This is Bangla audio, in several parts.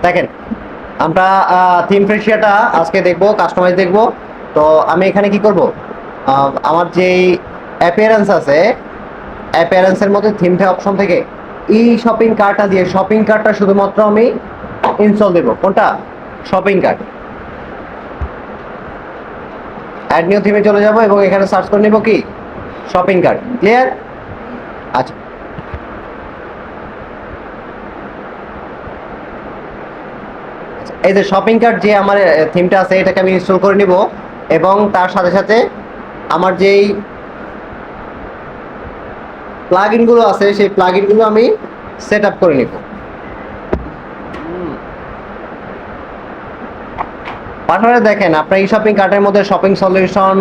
দেখেন, আমরা থিম ফ্রেশিয়াটা আজকে দেখবো, কাস্টমাইজ দেখবো। তো আমি এখানে কি করব, আমার যেই অ্যাপিয়ারেন্স আছে, অ্যাপিয়ারেন্সের মধ্যে থিমটা অপশন থেকে ই শপিং কার্টটা দিয়ে শপিং কার্টটা শুধুমাত্র আমি ইনস্টল দেব। কোনটা? Shopping cart. অ্যাড নিউ থিমে চলে যাব এবং এখানে সার্চ করে নিব কি শপিং কার্ট। ক্লিয়ার? আচ্ছা, এই যে শপিং কার্ট যে আমার থিমটা আছে এটাকে আমি ইনস্টল করে নিব এবং তার সাথে সাথে আমার যেই প্লাগইনগুলো আছে সেই প্লাগইনগুলো আমি সেট আপ করে নিব। পাশাপাশি দেখেন আপনার ই শপিং কার্টের মধ্যে shopping solution,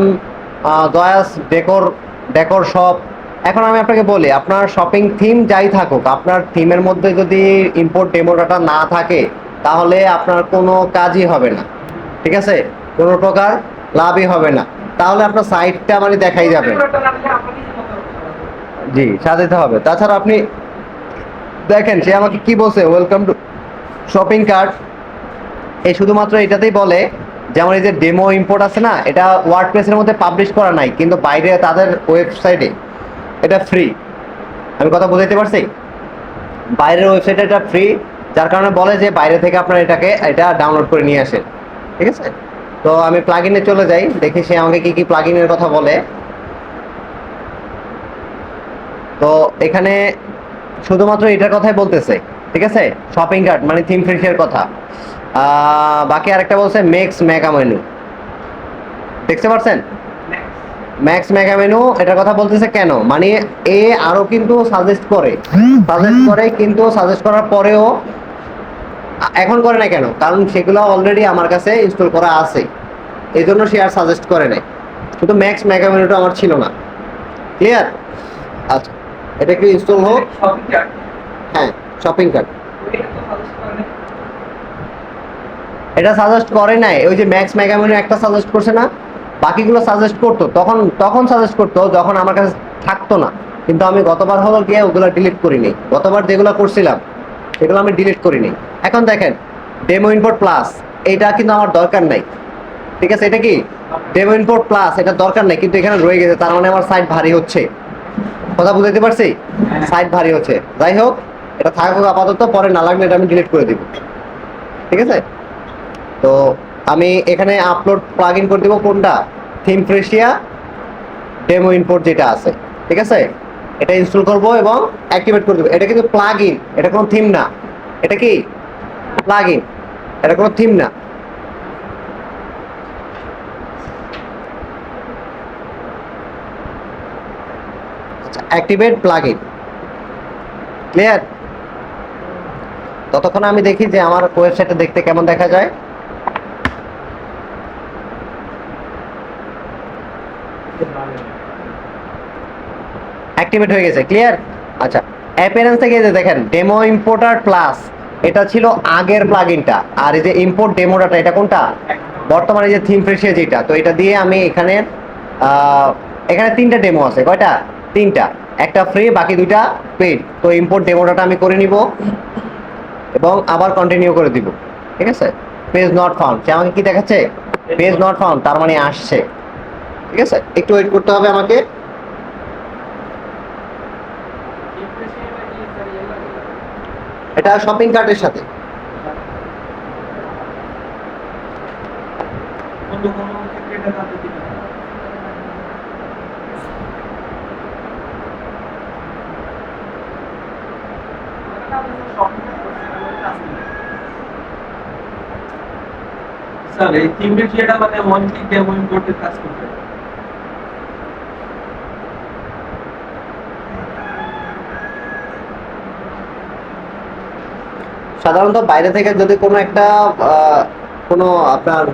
Doyas decor, decor shop. এখন আমি আপনাকে বলি, আপনার শপিং থিম যাই থাকুক, আপনার থিমের মধ্যে যদি ইম্পোর্ট ডেমো ডাটা না থাকে তাহলে আপনার কোনো কাজই হবে না। ঠিক আছে? কোনো প্রকার লাভই হবে না। তাহলে আপনার সাইটটা মানে দেখাই যাবে। জি, সাজাতে হবে। তাছাড়া আপনি দেখেন সে আমাকে কি বলছে, ওয়েলকাম টু শপিং কার্ট। এই শুধুমাত্র এটাতেই বলে, যেমন এই যে ডেমো ইম্পোর্ট আছে না, এটা ওয়ার্ডপ্রেসের মধ্যে পাবলিশ করা নাই, কিন্তু বাইরে তাদের ওয়েবসাইটে এটা ফ্রি। আমি কথা বুঝাইতে পারছি? বাইরের ওয়েবসাইটে এটা ফ্রি, যার কারণে বলে যে বাইরে থেকে আপনার এটা ডাউনলোড করে নিয়ে আসেন। ঠিক আছে? তো আমি প্লাগইনে চলে যাই, দেখি সে আমাকে কি কি প্লাগইনের কথা বলে। তো এখানে শুধুমাত্র এটার কথাই বলতেছে। ঠিক আছে? শপিং কার্ট মানে থিম ফ্রেশের কথা। বাকি আরেকটা বলছে মেক্স মেগা মেনু। দেখতে পারছেন? ম্যাক্স মেগা মেনু এটার কথা বলতেছে কেন, মানে এ আরো কিন্তু সাজেস্ট করে, কিন্তু সাজেস্ট করার পরেও এখন করে না কেন, কারণ সেগুলো অলরেডি আমার কাছে ইনস্টল করা আছে, এই জন্য সে আর সাজেস্ট করে নাই। শুধু ম্যাক্স মেগা মেনুটা আমার ছিল না। ক্লিয়ার? আচ্ছা, এটা একটু ইনস্টল হোক। হ্যাঁ, শপিং কার্ট এটা সাজেস্ট করে নাই। ওই যে ম্যাক্স মেগা মেনু একটা সাজেস্ট করছে না, বাকিগুলো সাজেস্ট করতো তখন, সাজেস্ট করতো যখন আমার কাছে থাকতো না। কিন্তু আমি গতবার হলো গিয়ে ওগুলো ডিলিট করিনি। গতবার যেগুলো করছিলাম সেগুলো আমি ডিলিট করিনি। এখন দেখেন ডেমো ইম্পোর্ট প্লাস, এইটা কিন্তু আমার দরকার নাই। ঠিক আছে? এটা কি ডেমো ইম্পোর্ট প্লাস, এটা দরকার নাই, কিন্তু এখানে রয়ে গেছে, তার মানে আমার সাইট ভারী হচ্ছে। কথা বুঝতে পারছি? সাইট ভারী হচ্ছে। যাই হোক, এটা থাকুক আপাতত, পরে না লাগলে এটা আমি ডিলিট করে দিব। ঠিক আছে? তো আমি এখানে আপলোড প্লাগইন করে দেবো কোনটা, থিম ফ্রেশিয়া ডেমো ইম্পোর্ট যেটা আছে। ঠিক আছে? এটা ইনস্টল করব এবং অ্যাক্টিভেট করে দেবো। এটা কিন্তু প্লাগইন, এটা কোনো থিম না। এটা কি প্লাগইন, এটা কোনো থিম না। আচ্ছা, অ্যাক্টিভেট প্লাগইন। ক্লিয়ার? ততক্ষণ আমি দেখি যে আমার ওয়েবসাইটটা দেখতে কেমন দেখা যায়। অ্যাক্টিভেট হয়ে গেছে। ক্লিয়ার? আচ্ছা, অ্যাপিয়ারেন্স থেকে যে দেখেন ডেমো ইম্পোর্টার প্লাস, এটা ছিল আগের প্লাগইনটা। আর এই যে ইম্পোর্ট ডেমো ডাটা, এটা কোনটা? বর্তমানে যে থিম ফ্রেশিয়া যেটা। তো এটা দিয়ে আমি এখানে এখানে তিনটা ডেমো আছে। কয়টা? তিনটা। একটা ফ্রি, বাকি দুইটা পেইড। তো ইম্পোর্ট ডেমো ডাটা আমি করে নিব এবং আবার কন্টিনিউ করে দিব। ঠিক আছে? পেজ নট ফাউন্ড, সে আমাকে কি দেখাচ্ছে? পেজ নট ফাউন্ড, তার মানে আসছে। ঠিক আছে? একটু ওয়েট করতে হবে আমাকে। এটা শপিং কার্টের সাথে। স্যার এই থিম ফ্রেশিয়াটা মানে ওয়ান ক্লিক ডেমো ইম্পোর্টের কাজ করবে। সাধারণত বাইরে থেকে যদি কোনো একটা কোনো আপনার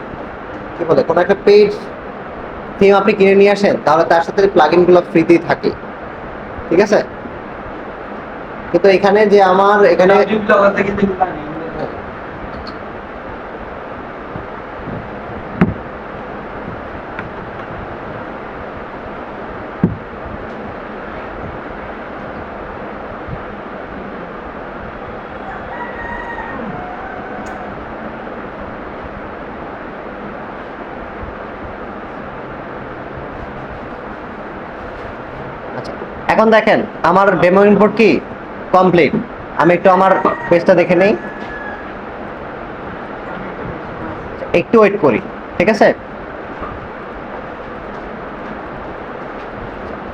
কি বলে কোনো একটা পেজ থিম আপনি কিনে নিয়ে আসেন, তাহলে তার সাথে প্লাগইন গুলো ফ্রিতেই থাকে। ঠিক আছে? কিন্তু এখানে যে আমার এখানে থেকে যেগুলো আনি এখন দেখেন আমার ডেমো ইম্পোর্ট কি কমপ্লিট। আমি একটু আমার পেজটা দেখে নেই, একটু ওয়েট করি, ঠিক আছে?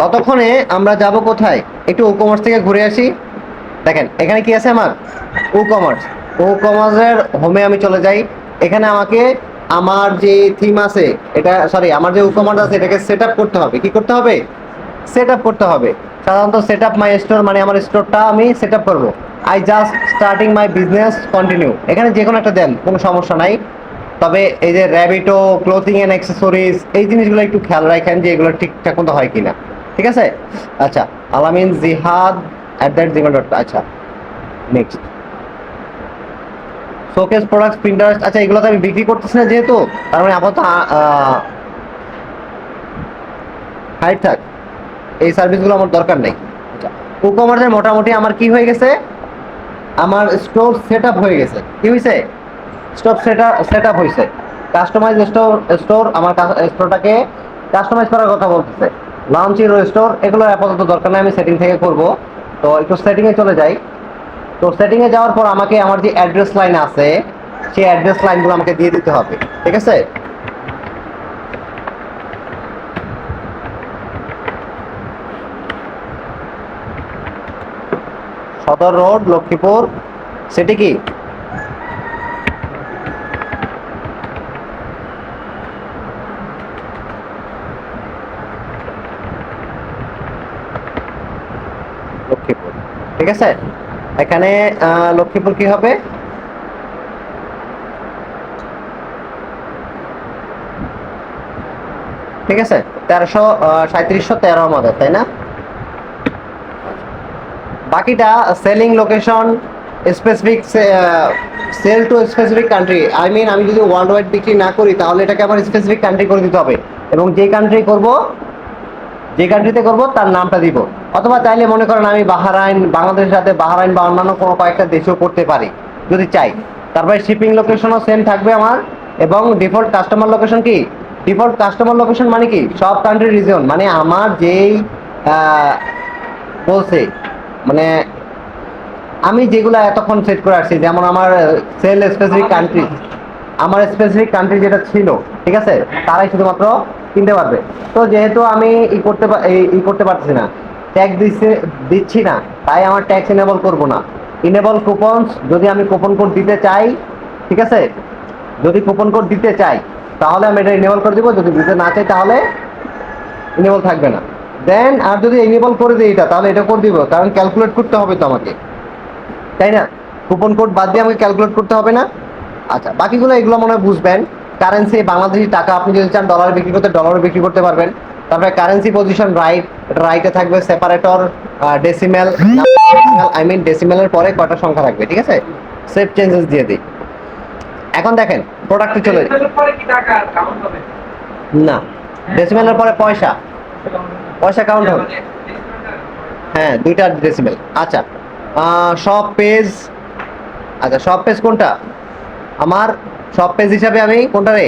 ততক্ষণে আমরা যাব কোথায়, একটু ই কমার্স থেকে ঘুরে আসি। দেখেন এখানে কি আছে আমার ই কমার্স, ই কমার্সের হোমে আমি চলে যাই। এখানে আমাকে আমার যে থিম আছে এটা, সরি, আমার যে ই কমার্স আছে এটাকে সেট আপ করতে হবে। কি করতে হবে? সেট আপ করতে হবে। সাধারণত সেট আপ মাই স্টোর মানে আমার স্টোরটা আমি সেট আপ করবো। I just starting my business continue, এখানে যে কোনো একটা দেন, কোনো সমস্যা নাই। তবে এই যে র্যাবিটো ক্লোথিং অ্যান্ড অ্যাক্সেসরিজ, এই জিনিসগুলো একটু খেয়াল রাখেন যে এগুলো ঠিকঠাক মতো হয় কিনা, ঠিক আছে? আচ্ছা, আলামিন জিহাদ @gmail.com। আচ্ছা, নেক্সট শোকেস প্রোডাক্টস প্রিন্টারেস্ট। আচ্ছা, এগুলো তো আমি বিক্রি করতেছি না যেহেতু, তার মানে আপাতত হাইট থাক, এই সার্ভিসগুলো আমার দরকার নেই। আচ্ছা, ই কমার্সের মোটামুটি আমার কি হয়ে গেছে, আমার স্টোর সেট আপ হয়ে গেছে। কি হয়েছে? স্টোর সেট আপ হয়েছে। কাস্টমাইজ স্টোর আমার স্টোরটাকে কাস্টমাইজ করার কথা বলতেছে। লঞ্চ ইউর স্টোর, এগুলো আপাতত দরকার নেই, আমি সেটিং থেকে করব। তো একটু সেটিংয়ে চলে যাই। তো সেটিংয়ে যাওয়ার পর আমাকে আমার যে অ্যাড্রেস লাইন আছে সেই অ্যাড্রেস লাইনগুলো আমাকে দিয়ে দিতে হবে, ঠিক আছে? সদর রোড, লক্ষ্মীপুর, সেটি কি? লক্ষ্মীপুর, ঠিক আছে। এখানে লক্ষ্মীপুর কি হবে? ঠিক আছে, 3713 আমাদের, তাই না? বাকিটা selling location, specific sell to specific country. I mean আমি যদি ওয়ার্ল্ড ওয়াইড বিক্রি না করি তাহলে এটাকে আমার স্পেসিফিক কান্ট্রি করে দিতে হবে, এবং যে কান্ট্রি করব, যে কান্ট্রিতে করব তার নামটা দিব। অথবা চাইলে মনে করেন আমি বাহরাইন, বাংলাদেশের সাথে বাহরাইন বা অন্যান্য কোনো কয়েকটা দেশেও করতে পারি যদি চাই। তারপরে শিপিং লোকেশনও সেম থাকবে আমার, এবং ডিফল্ট কাস্টমার লোকেশন কি? ডিফল্ট কাস্টমার লোকেশন মানে কি? সব কান্ট্রি রিজন, মানে আমার যেই বলছে, মানে আমি যেগুলো এতক্ষণ সেট করে আসছি, যেমন আমার সেল স্পেসিফিক কান্ট্রি, আমার স্পেসিফিক কান্ট্রি যেটা ছিল, ঠিক আছে, তারাই শুধুমাত্র কিনতে পারবে। তো যেহেতু আমি করতে পারছি না, ট্যাক্স দিচ্ছি না, তাই আমার ট্যাক্স ইনেবল করব না। ইনেবল কুপনস, যদি আমি কুপন কোড দিতে চাই, ঠিক আছে, যদি কুপন কোড দিতে চাই তাহলে আমি এটা ইনেবল করে দিব, যদি দিতে না চাই তাহলে ইনেবল থাকবে না। দেন আর যদি ইনেবল করে দিই এটা, তাহলে এটা করে দিব, কারণ ক্যালকুলেট করতে হবে তো আমাকে, তাই না? কুপন কোড বাদ দিয়ে আমাকে ক্যালকুলেট করতে হবে না। আচ্ছা, বাকিগুলো এগুলো মনে হয় বুঝবেন। কারেন্সি বাংলাদেশি টাকা, আপনি যদি চান ডলার বিক্রি করতে ডলার বিক্রি করতে পারবেন। তারপরে কারেন্সি পজিশন রাইট, রাইটে থাকবে সেপারেটর, ডেসিমেল, আই মিন ডেসিমেলের পরে কয়টা সংখ্যা থাকবে, ঠিক আছে? সেভ চেঞ্জেস দিয়ে দিই। এখন দেখেন প্রোডাক্টে চলে পরে কি টাকা কাউন্ট হবে? না, ডেসিমেলের পরে পয়সা, পয়সা কাউন্ট হবে। হ্যাঁ, দুইটা ডেসিমেল। আচ্ছা, সব পেজ, আচ্ছা সব পেজ কোনটা আমার? সব পেজ হিসাবে আমি কোনটা রে?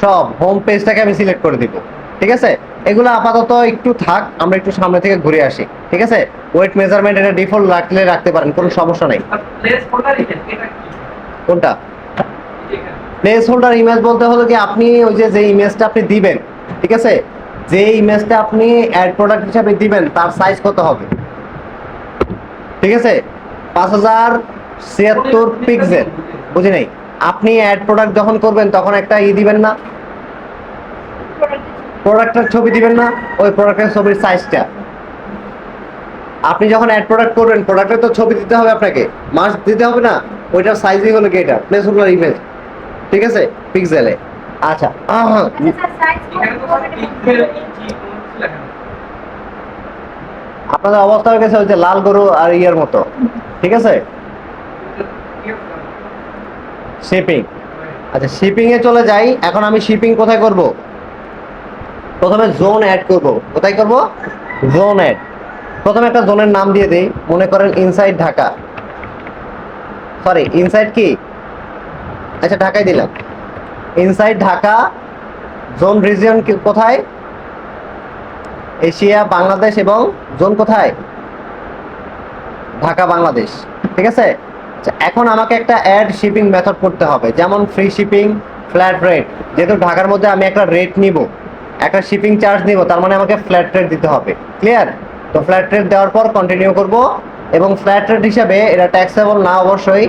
সব হোম পেজটাকে আমি সিলেক্ট করে দিব, ঠিক আছে? এগুলো আপাতত একটু থাক, আমরা একটু সামনে থেকে ঘুরে আসি, ঠিক আছে? ওয়েট মেজারমেন্ট এটা ডিফল্ট রাখলে রাখতে পারেন, কোনো সমস্যা নাই। প্লেস হোল্ডার এটা কি? কোনটা? এখানে প্লেস হোল্ডার ইমেজ বলতে হলো কি, আপনি ওই যে ইমেজটা আপনি দিবেন, ঠিক আছে, যে ইমেজটা আপনি অ্যাড প্রোডাক্ট হিসাবে দিবেন তার সাইজ কত হবে, ঠিক আছে? 5076 পিক্সেল, বুঝি নাই? আপনি অ্যাড প্রোডাক্ট যখন করবেন তখন একটা দিবেন না, প্রোডাক্টের ছবি দিবেন না, ওই প্রোডাক্টের ছবির সাইজটা আপনি যখন অ্যাড প্রোডাক্ট করবেন, প্রোডাক্টের তো ছবি দিতে হবে আপনাকে, মাস্ট দিতে হবে না? ওইটার সাইজই হলো কি এটা, প্লেস হোল্ডার ইমেজ, ঠিক আছে, পিক্সেলে। আচ্ছা, এখানে তো সব পিক্সেল ইঞ্চি কোন কিছু লেখা নেই। আপনাদের অবস্থা হয়ে গেছে ওই যে লাল গরু আর ইয়ার মতো, ঠিক আছে? শিপিং, আচ্ছা শিপিং এ চলে যাই। এখন আমি শিপিং কোথায় করব? প্রথমে জোন অ্যাড করব। কোথায় করব? Zone add. প্রথমে একটা জোনের নাম দিয়ে দেই, মনে করেন ইনসাইড ঢাকা, সরি ইনসাইড কি, আচ্ছা ঢাকায় দিলাম। ইনসাইড ঢাকা, জোন রিজিয়ন কোথায়? এশিয়া, বাংলাদেশ এবং জোন কোথায়? ঢাকা, বাংলাদেশ। ঠিক আছে। আচ্ছা, এখন আমাকে একটা অ্যাড শিপিং মেথড করতে হবে, যেমন ফ্রি শিপিং, ফ্ল্যাট রেট। যেহেতু ঢাকার মধ্যে আমি একটা রেট নিব, একটা শিপিং চার্জ নিব, তার মানে আমাকে ফ্ল্যাট রেট দিতে হবে। ক্লিয়ার? তো ফ্ল্যাট রেট দেওয়ার পর কন্টিনিউ করব, এবং ফ্ল্যাট রেট হিসাবে এটা ট্যাক্সেবল না অবশ্যই।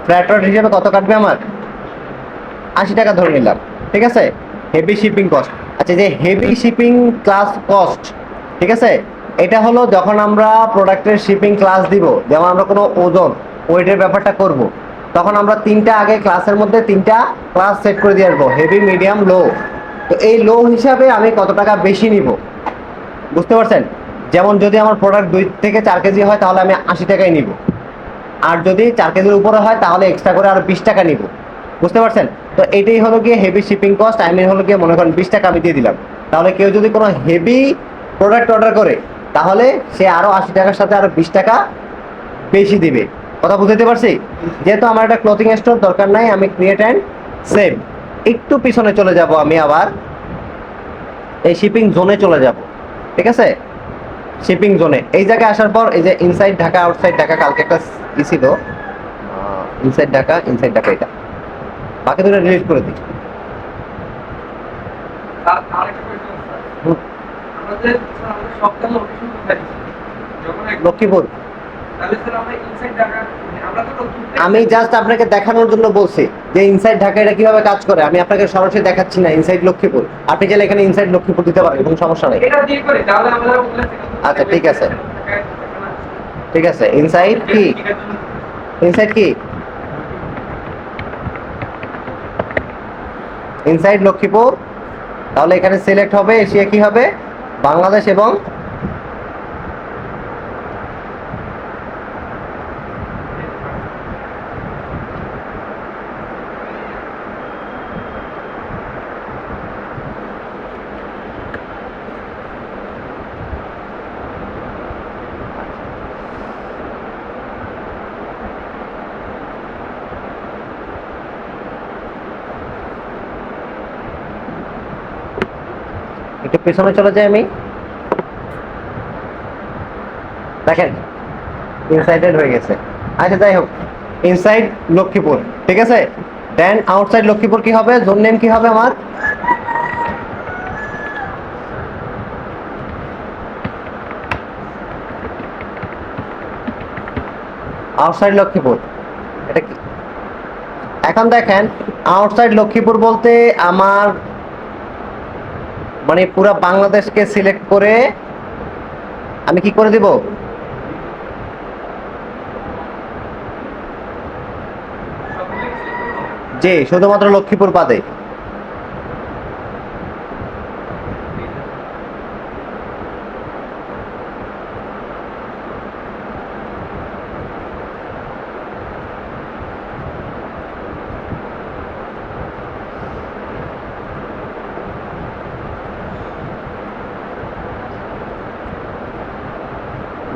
ফ্ল্যাট রেট হিসাবে কত কাটবে আমার? 80 টাকা ধরে নিলাম। ঠিক আছে। Heavy shipping cost. আচ্ছা, যে হেভি শিপিং ক্লাস কস্ট, ঠিক আছে, এটা হলো যখন আমরা প্রোডাক্টের শিপিং ক্লাস দিব, যেমন আমরা কোনো ওজন, ওয়েটের ব্যাপারটা করব, তখন আমরা তিনটা আগে ক্লাসের মধ্যে তিনটা ক্লাস সেট করে দিয়ে আসবো, হেভি, মিডিয়াম, লো। তো এই লো হিসাবে আমি কত টাকা বেশি নিব, বুঝতে পারছেন? যেমন যদি আমার প্রোডাক্ট 2 থেকে 4 কেজি হয় তাহলে আমি 80 টাকায় নিব, আর যদি 4 কেজির উপরে হয় তাহলে এক্সট্রা করে আর 20 টাকা নিব। বুঝতে পারছেন? তো এটাই হলো গিয়ে হেভি শিপিং কস্ট। আমি হলো গিয়ে মনে করেন 20 টাকা আমি দিয়ে দিলাম। তাহলে কেউ যদি কোনো হেভি প্রোডাক্ট অর্ডার করে তাহলে সে আরো 80 টাকার সাথে আরো 20 টাকা বেশি দিবে। কথা বুঝতে পারছি? যেহেতু আমার একটা ক্লোথিং স্টোর দরকার নাই, আমি ক্রিয়েট অ্যান্ড সেভ। একটু পিছনে চলে যাব, আমি আবার এই শিপিং জোনে চলে যাব। ঠিক আছে। শিপিং জোনে এই জায়গায় আসার পর এই যে ইনসাইড ঢাকা, আউটসাইড ঢাকা, কালকে একটা ই ছিল, ইনসাইড ঢাকা, ইনসাইড ঢাকা, এটা বাকি দুটো ডিলিট করে দিই। আরেকটা question স্যার। আমাদের স্যার আমাদের সপ্তাহ লোকেশন কোথায় দিচ্ছি? যখন লক্ষ্মীপুর। তাহলে স্যার আমরা ইনসাইড ঢাকা, মানে আমরা তো লক্ষ্মীপুর আমি জাস্ট আপনাকে দেখানোর জন্য বলছি যে ইনসাইড ঢাকা এটা কিভাবে কাজ করে। আমি আপনাকে সরাসরি দেখাচ্ছি না ইনসাইড লক্ষ্মীপুর। আপনি চাইলে এখানে ইনসাইড লক্ষ্মীপুর দিতে পারেন, কোনো সমস্যা নেই। এটা দিয়ে করি তাহলে আমরা বললে আচ্ছা, ঠিক আছে। ঠিক আছে। ইনসাইড কি? ইনসাইড কি? ইনসাইড লক্ষ্মীপুর। তাহলে এখানে সিলেক্ট হবে এশিয়া, কি হবে? বাংলাদেশ এবং একটু পেছনে চলে যাই আমি। দেখেন ইনসাইডেড হয়ে গেছে। আচ্ছা, যাই হোক, ইনসাইড লক্ষ্মীপুর। ঠিক আছে। দেন আউটসাইড লক্ষ্মীপুর কি হবে? জোন নেম কি হবে আমার? আউটসাইড লক্ষ্মীপুর। এটা কি? এখন দেখেন, আউটসাইড লক্ষ্মীপুর বলতে আমার মানে পুরো বাংলাদেশকে সিলেক্ট করে আমি কি করে দিব? জি, শুধুমাত্র লক্ষ্মীপুর বাদে।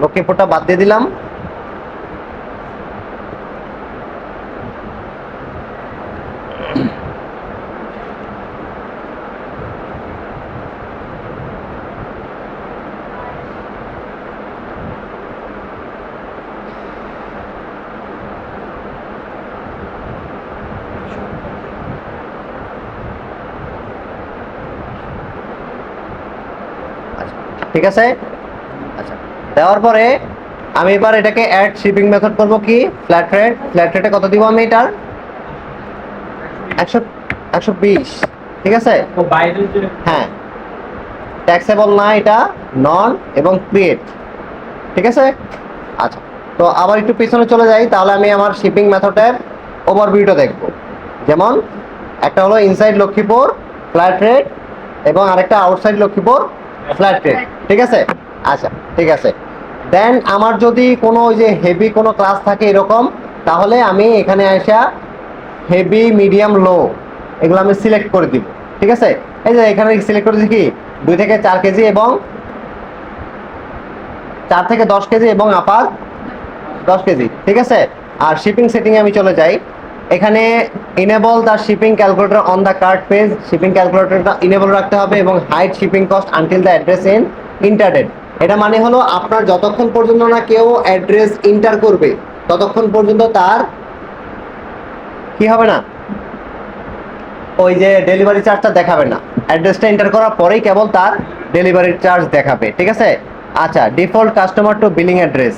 লক্ষ্মীপুরটা বাদ দিয়ে দিলাম। আচ্ছা, ঠিক আছে। আচ্ছা, দেওয়ার পরে আমি এবার এটাকে অ্যাড শিপিং মেথড করব কি? Flat rate. ফ্ল্যাট রেটে কত দিব আমি এটার? 120। ঠিক আছে। তো বাইরের যে হ্যাঁ, ট্যাক্সেবল না এটা, নন এবং ক্রিয়েট। ঠিক আছে। আচ্ছা, তো আবার একটু পিছনে চলে যাই, তাহলে আমি আমার শিপিং মেথডের ওভারভিউটা দেখব। যেমন একটা হলো ইনসাইড লক্ষ্মীপুর ফ্ল্যাট রেট, এবং আরেকটা আউটসাইড লক্ষ্মীপুর ফ্ল্যাট রেট। ঠিক আছে। আচ্ছা, ঠিক আছে। দেন আমার যদি কোনো ওই যে হেভি কোনো ক্লাস থাকে এরকম, তাহলে আমি এখানে আসা হেভি, মিডিয়াম, লো এগুলো আমি সিলেক্ট করে দিব। ঠিক আছে। এই যে এখানে সিলেক্ট করে দিচ্ছি কি 2 থেকে 4 কেজি এবং 4 থেকে 10 কেজি এবং আপার 10 কেজি। ঠিক আছে। আর শিপিং সেটিংয়ে আমি চলে যাই। এখানে enable the shipping calculator on the cart page. Shipping ক্যালকুলেটরটা ইনেবল রাখতে হবে, এবং hide shipping cost until the address in entered. এটা মানে হলো আপনার যতক্ষণ পর্যন্ত না কেউ অ্যাড্রেস ইন্টার করবে ততক্ষণ পর্যন্ত তার কি হবে না, ওই যে ডেলিভারি চার্জটা দেখাবে না। অ্যাড্রেসটা এন্টার করার পরেই কেবল তার ডেলিভারি চার্জ দেখাবে, ঠিক আছে। আচ্ছা, default customer to billing address,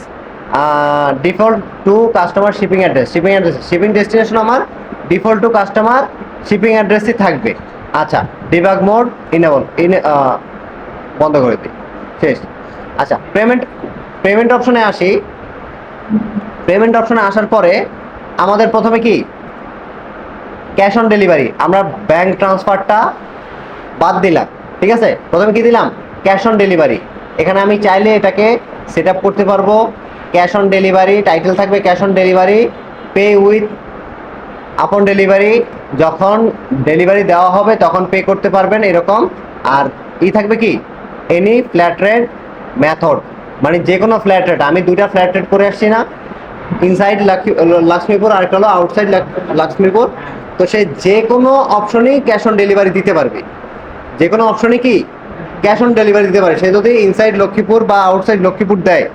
default to customer shipping address, shipping destination আমার ডিফল্ট টু কাস্টমার শিপিং অ্যাড্রেসই থাকবে। আচ্ছা, ডিবাগ মোড বন্ধ করে দিই, শেষ। আচ্ছা, পেমেন্ট অপশনে আসি। পেমেন্ট অপশনে আসার পরে আমাদের প্রথমে কি ক্যাশ অন ডেলিভারি, আমরা ব্যাংক ট্রান্সফারটা বাদ দিলাম, ঠিক আছে। প্রথমে কি দিলাম, ক্যাশ অন ডেলিভারি। এখানে আমি চাইলে এটাকে সেট আপ করতে পারবো। ক্যাশ অন ডেলিভারি টাইটেল থাকবে cash on delivery, pay with আপন ডেলিভারি, যখন ডেলিভারি দেওয়া হবে তখন পে করতে পারবেন এরকম। আর থাকবে কি এনি ফ্ল্যাট রেট মেথড, মানে যে কোনো ফ্ল্যাট রেট। আমি দুইটা ফ্ল্যাট রেট করে আসছি না, ইনসাইড লক্ষ্মীপুর আর একটা হলো আউটসাইড লক্ষ্মীপুর। তো সে যে কোনো অপশনেই ক্যাশ অন ডেলিভারি দিতে পারবে, যে কোনো অপশনে কি ক্যাশ অন ডেলিভারি দিতে পারে। সে যদি ইনসাইড লক্ষ্মীপুর বা আউটসাইড লক্ষ্মীপুর দেয়,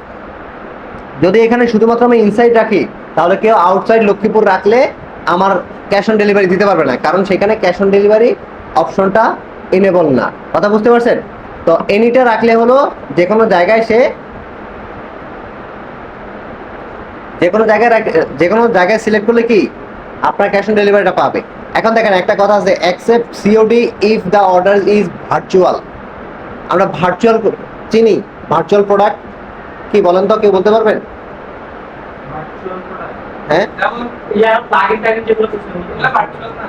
যদি এখানে শুধুমাত্র আমি ইনসাইড রাখি তাহলে কেউ আউটসাইড লক্ষ্মীপুর রাখলে আমার ক্যাশ অন ডেলিভারি দিতে পারবে না, কারণ সেখানে ক্যাশ অন ডেলিভারি অপশনটা এনেবল না। কথা বুঝতে পারছেন? তো এনিটা রাখলে হলো যে কোনো জায়গায় সে যে কোনো জায়গায় সিলেক্ট করলে কি আপনার ক্যাশ অন ডেলিভারিটা পাবে। এখন দেখেন একটা কথা আছে, accept COD if the order is virtual. আমরা ভার্চুয়াল চিনি, ভার্চুয়াল প্রোডাক্ট কি বলেন তো, কেউ বলতে পারবেন? হ্যাঁ,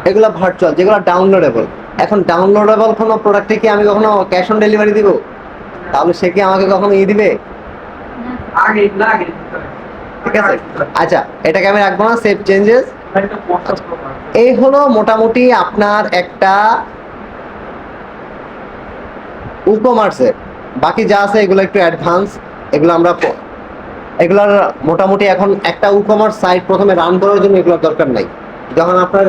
এগুলো ভার্চুয়াল, যেগুলো ডাউনলোডেবল। এখন ডাউনলোডেবল কোনো প্রোডাক্টে কি আমি কখনো ক্যাশ অন ডেলিভারি দিব? তাহলে সে কি আমাকে কখনো দিবে? ঠিক আছে। আচ্ছা, এটাকে আমি রাখবো না, সেভ চেঞ্জেস। এই হলো মোটামুটি আপনার একটা ই-কমার্সের। বাকি যা আছে এগুলো একটু অ্যাডভান্স, এগুলো আমরা এগুলার মোটামুটি এখন একটা ই-কমার্স সাইট প্রথমে রান করার জন্য এগুলোর দরকার নাই। যখন আপনার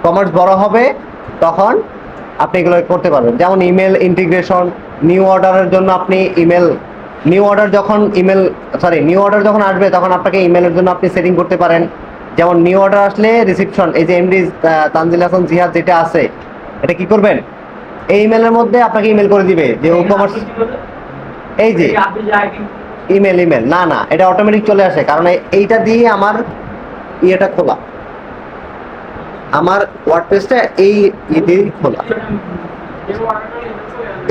কমার্স বড় হবে তখন আপনি এগুলো করতে পারবেন। যেমন ইমেল ইন্টিগ্রেশন, নিউ অর্ডারের জন্য আপনি নিউ অর্ডার যখন আসবে তখন আপনাকে ইমেলের জন্য আপনি সেটিং করতে পারেন। যেমন নিউ অর্ডার আসলে রিসিপশন, এই যে এমডি তানজিল হাসান জিহাদ যেটা আছে, এটা কি করবেন, এই ইমেলের মধ্যে আপনাকে ইমেল করে দিবে যে ই-কমার্স, এই যে ইমেল না এটা অটোমেটিক চলে আসে, কারণ এইটা দিয়ে আমার ইয়েটা খোলা, আমার ওয়ার্ডপ্রেসটা এই দিয়ে খোলা,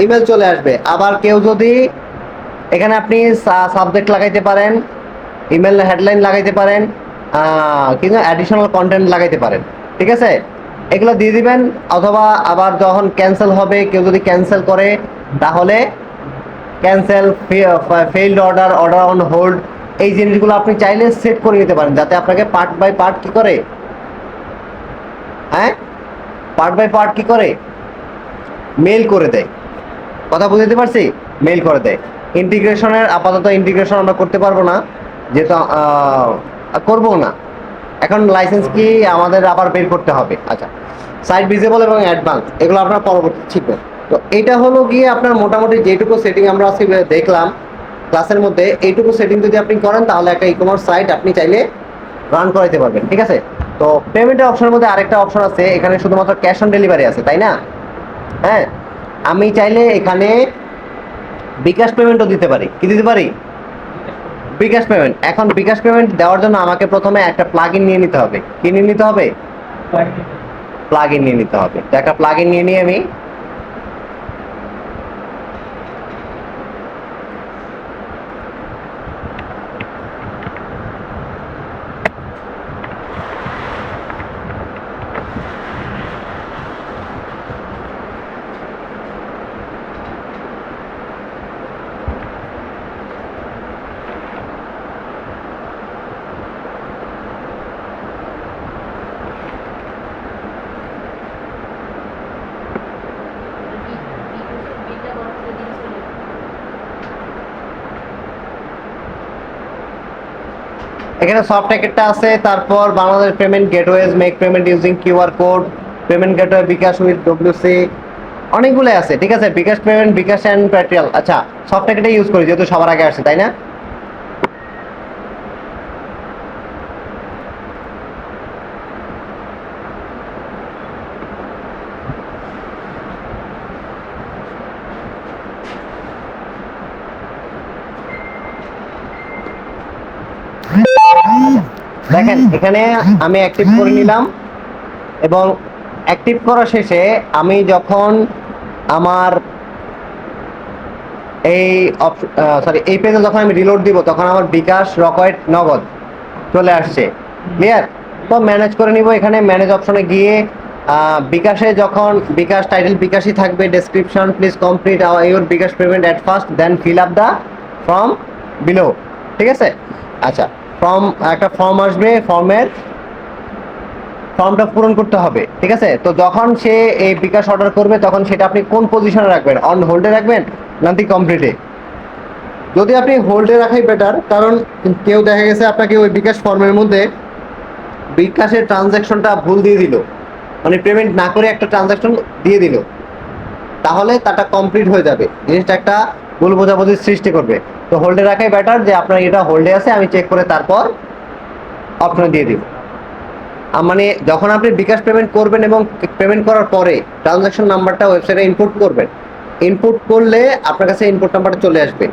ইমেল চলে আসবে। আবার কেউ যদি এখানে আপনি সাবজেক্ট লাগাইতে পারেন, ইমেল হেডলাইন লাগাইতে পারেন, কিন্তু অ্যাডিশনাল কন্টেন্ট লাগাইতে পারেন, ঠিক আছে। এগুলো দিয়ে দিবেন। অথবা আবার যখন ক্যান্সেল হবে, কেউ যদি ক্যান্সেল করে তাহলে cancel, failed order, order on hold, এই জিনিসগুলো আপনি চাইলে সেট করে নিতে পারেন, যাতে আপনাকে পার্ট বাই পার্ট কি করে, হ্যাঁ, পার্ট বাই পার্ট কি করে মেল করে দেয়। কথা বুঝতে পারছি? মেল করে দেয়। ইন্টিগ্রেশনের আপাতত ইন্টিগ্রেশন আমরা করতে পারবো না, যেহেতু করবো না। এখন লাইসেন্স কি আমাদের আবার বের করতে হবে। আচ্ছা, সাইট ভিজিবল এবং অ্যাডভান্স এগুলো আপনারা পরবর্তী শিখবেন। তো এটা হলো গিয়ে আপনার মোটামুটি যেটুকু সেটিং আমরা আজকে দেখলাম ক্লাসের মধ্যে, এইটুকু সেটিং যদি আপনি করেন তাহলে একটা ই-কমার্স সাইট আপনি চাইলে রান করাইতে পারবেন, ঠিক আছে। তো পেমেন্টের অপশনের মধ্যে আরেকটা অপশন আছে, এখানে শুধুমাত্র ক্যাশ অন ডেলিভারি আছে, তাই না? হ্যাঁ, আমি চাইলে এখানে বিকাশ পেমেন্টও দিতে পারি। কি দিতে পারি? বিকাশ পেমেন্ট। এখন বিকাশ পেমেন্ট দেওয়ার জন্য আমাকে প্রথমে একটা প্লাগইন নিয়ে নিতে হবে। কি নিয়ে নিতে হবে? প্লাগইন নিয়ে নিতে হবে। তো একটা প্লাগইন নিয়ে নিই আমি। এখানে সফট প্যাকেটটা আছে, তারপর Bangladesh payment gateways, make payment using QR code, payment gateway bKash with WC, অনেকগুলো আছে, ঠিক আছে, বিকাশ পেমেন্ট, বিকাশ অ্যান্ড পেট্রিয়াল। আচ্ছা, সফটওয়্যারটা ইউজ করি যেহেতু সবার আগে আসছে, তাই না? দেখেন এখানে আমি অ্যাক্টিভ করে নিলাম, এবং অ্যাক্টিভ করা শেষে আমি যখন আমার এই এই পেজে যখন আমি রিলোড দিব তখন আমার বিকাশ, রকেট, নগদ চলে আসছে। ক্লিয়ার? তো ম্যানেজ করে নিব। এখানে ম্যানেজ অপশনে গিয়ে বিকাশে যখন বিকাশ টাইটেল বিকাশই থাকবে, description please complete your bKash payment at first then fill up the form below. ঠিক আছে? আচ্ছা, একটা ফর্ম আসবে, ফর্মটা পূরণ করতে হবে। ঠিক আছে? তো যখন সে এই বিকাশ অর্ডার করবে তখন সেটা আপনি কোন পজিশনে রাখবেন, অন হোল্ডে রাখবেন নাকি কমপ্লিটে? যদি আপনি হোল্ডে রাখাই বেটার, কারণ কেউ দেখা গেছে আপনাকে ওই বিকাশ ফর্মের মধ্যে বিকাশের ট্রানজ্যাকশনটা ভুল দিয়ে দিল, মানে পেমেন্ট না করে একটা ট্রানজ্যাকশন দিয়ে দিল, তাহলে তাটা কমপ্লিট হয়ে যাবে, জিনিসটা একটা ভুল বোঝাবুঝির সৃষ্টি করবে। তো হোল্ডে রাখাই বেটার, যে আপনার এটা হোল্ডে আছে আমি চেক করে তারপর অপশনে দিয়ে দিব। মানে যখন আপনি বিকাশ পেমেন্ট করবেন এবং পেমেন্ট করার পরে ট্রানজ্যাকশন নাম্বারটা ওয়েবসাইটে ইনপুট করবেন, ইনপুট করলে আপনার কাছে ইনপুট নাম্বারটা চলে আসবে।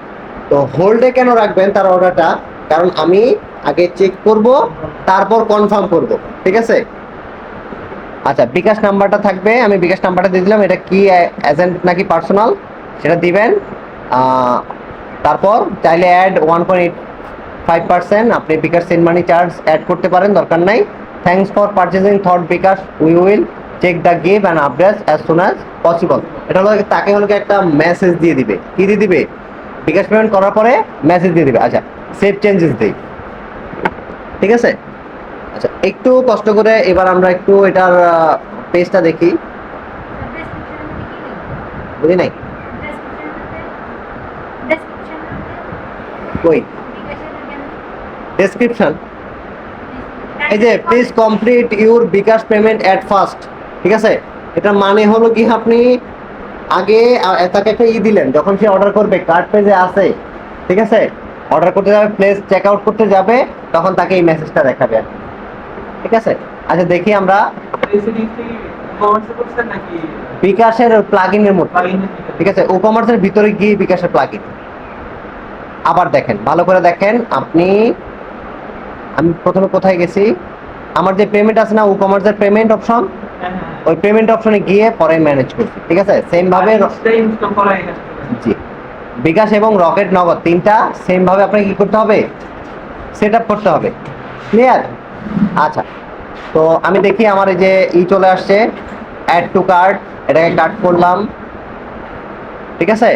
তো হোল্ডে কেন রাখবেন তার অর্ডারটা? কারণ আমি আগে চেক করব, তারপর কনফার্ম করব। ঠিক আছে? আচ্ছা, বিকাশ নাম্বারটা থাকবে, আমি বিকাশ নাম্বারটা দিয়ে দিলাম। এটা কি এজেন্ট নাকি পার্সোনাল সেটা দিবেন। তারপর চাইলে অ্যাড 1.85% আপনি bKash send money charge add করতে পারেন, দরকার নাই। Thanks for purchasing through bKash, we will check the give and update as soon as possible. এটা হলো তাকে হলো একটা মেসেজ দিয়ে দিবে। কি দিয়ে দিবে? বিকাশ পেমেন্ট করার পরে মেসেজ দিয়ে দিবে। আচ্ছা, সেভ চেঞ্জেস দেই। ঠিক আছে? আচ্ছা, একটু কষ্ট করে এবার আমরা একটু এটার পেজটা দেখি। বুঝি নাই কই ডেসক্রিপশন, এই যে please complete your bKash payment at first. ঠিক আছে? এটা মানে হলো কি, আপনি আগে তাকে একটা দিলেন, যখন সে অর্ডার করবে কার্ড পেজে আছে, ঠিক আছে, অর্ডার করতে যাবে, প্লেস চেক আউট করতে যাবে, তখন তাকে এই মেসেজটা দেখাবে আর কি। ঠিক আছে? আচ্ছা, দেখি আমরা বিকাশের প্লাগইনের মধ্যে। ঠিক আছে, ই কমার্সের ভিতরে গিয়ে বিকাশের প্লাগইন আবার দেখেন, ভালো করে দেখেন আপনি। আমি প্রথমে কোথায় গেছি, আমার যে পেমেন্ট আছে না ই কমার্সের পেমেন্ট অপশন, ওই পেমেন্ট অপশনে গিয়ে পরে ম্যানেজ করছি। ঠিক আছে? সেম ভাবে জি, বিকাশ এবং রকেট, নগদ তিনটা সেম ভাবে আপনাকে কি করতে হবে, সেট আপ করতে হবে। ক্লিয়ার? আচ্ছা, তো আমি দেখি আমার এই যে চলে আসছে অ্যাড টু কার্ট, এটাকে কাট করলাম। ঠিক আছে?